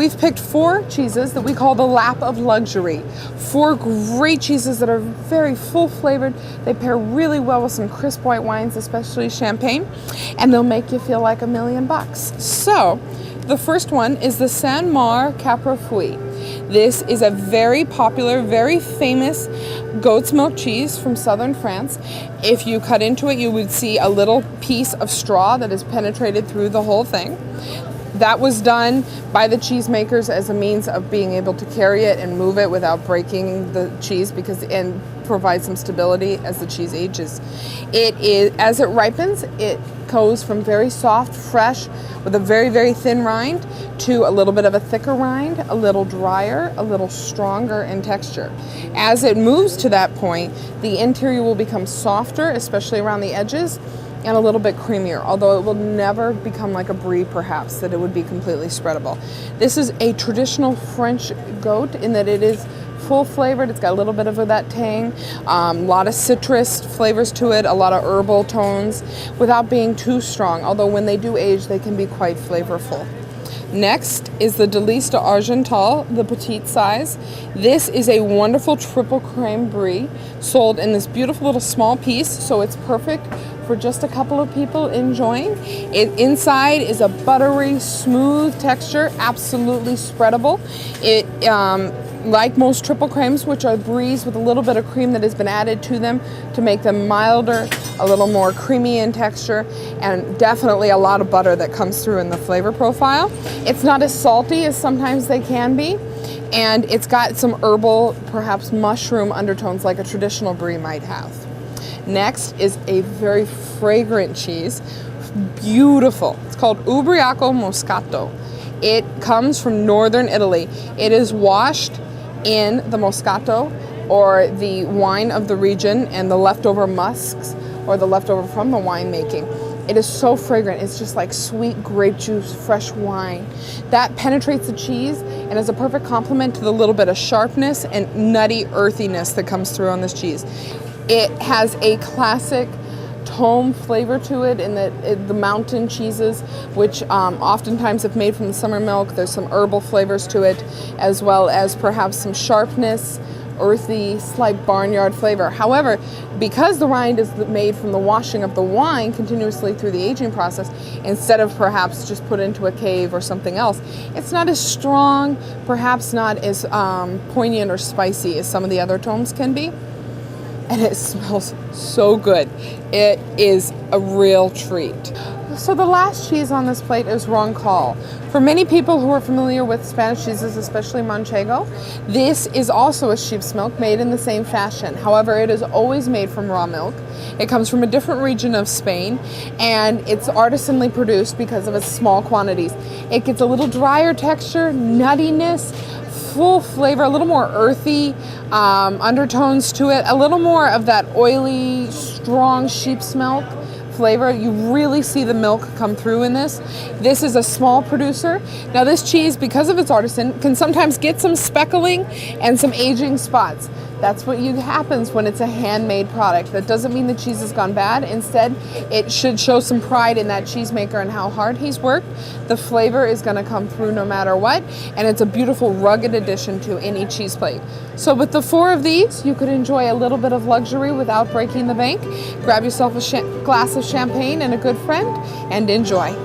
we've picked 4 cheeses that we call the lap of luxury. 4 great cheeses that are very full flavored. They pair really well with some crisp white wines, especially champagne, and they'll make you feel like $1,000,000. So the first one is the Sainte-Maure Caprifeuille. This is a very popular, very famous goat's milk cheese from southern France. If you cut into it, you would see a little piece of straw that is penetrated through the whole thing. That was done by the cheesemakers as a means of being able to carry it and move it without breaking the cheese, and provide some stability as the cheese ages. As it ripens, it goes from very soft, fresh, with a very, very thin rind to a little bit of a thicker rind, a little drier, a little stronger in texture. As it moves to that point, the interior will become softer, especially around the edges, and a little bit creamier, although it will never become like a brie, perhaps, that it would be completely spreadable. This is a traditional French goat in that it is full flavored. It's got a little bit of that tang, a lot of citrus flavors to it, a lot of herbal tones, without being too strong, although when they do age, they can be quite flavorful. Next is the Delice d'Argental, the Petit size. This is a wonderful triple creme brie sold in this beautiful little small piece, so it's perfect for just a couple of people enjoying. It inside is a buttery, smooth texture, absolutely spreadable. It, like most triple cremes, which are bries with a little bit of cream that has been added to them to make them milder, a little more creamy in texture, and definitely a lot of butter that comes through in the flavor profile. It's not as salty as sometimes they can be, and it's got some herbal, perhaps mushroom undertones like a traditional brie might have. Next is a very fragrant cheese, beautiful. It's called Ubriaco Moscato. It comes from northern Italy. It is washed in the Moscato, or the wine of the region, and the leftover musks, or the leftover from the winemaking. It is so fragrant. It's just like sweet grape juice, fresh wine. That penetrates the cheese and is a perfect complement to the little bit of sharpness and nutty earthiness that comes through on this cheese. It has a classic tome flavor to it in the mountain cheeses, which oftentimes if made from the summer milk, there's some herbal flavors to it, as well as perhaps some sharpness, earthy, slight barnyard flavor. However, because the rind is made from the washing of the wine continuously through the aging process, instead of perhaps just put into a cave or something else, it's not as strong, perhaps not as poignant or spicy as some of the other tomes can be. And it smells so good. It is a real treat. So the last cheese on this plate is Roncal. For many people who are familiar with Spanish cheeses, especially Manchego, this is also a sheep's milk made in the same fashion. However, it is always made from raw milk. It comes from a different region of Spain, and it's artisanally produced because of its small quantities. It gets a little drier texture, nuttiness, full flavor, a little more earthy undertones to it, a little more of that oily, strong sheep's milk flavor. You really see the milk come through in this. This is a small producer. Now this cheese, because of its artisan, can sometimes get some speckling and some aging spots. That's what happens when it's a handmade product. That doesn't mean the cheese has gone bad. Instead, it should show some pride in that cheesemaker and how hard he's worked. The flavor is going to come through no matter what, and it's a beautiful, rugged addition to any cheese plate. So with the 4 of these, you could enjoy a little bit of luxury without breaking the bank. Grab yourself a glass of champagne and a good friend, and enjoy.